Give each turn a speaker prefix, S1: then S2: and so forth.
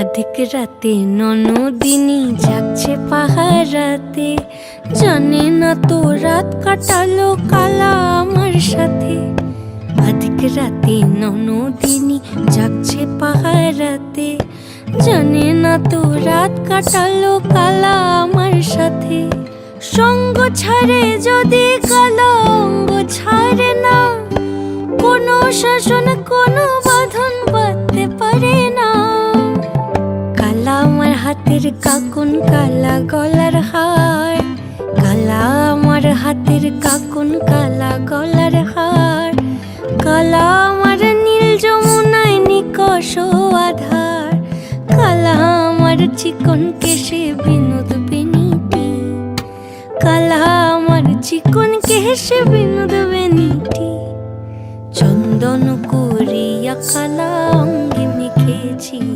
S1: অধিক রাতে ননদিনী জাগছে পাহারাতে, জানে না তো রাত কাটালো কালা আমার সাথে। অধিক রাতে ননদিনী জাগছে পাহারাতে, জানে না তো রাত কাটালো কালা আমার সাথে। সঙ্গ ছাড়ে যদি কালা অঙ্গ ছাড়ে না, কোনো শাসন কোনো বাঁধন বাঁধতে পারে না। কালা আমার হাতের কাকুন কালা গলার হার, কালা আমার হাতের কাকুন কালা গলার হার। কালা আমার নীল যমুনায় নিকষ আধার, কালা আমার চিকন কেশে বিনোদ বেনিটি, কালা আমার চিকন কেশে বিনোদ বেনিটি। চন্দন করিয়া কালা অঙ্গে মেখেছি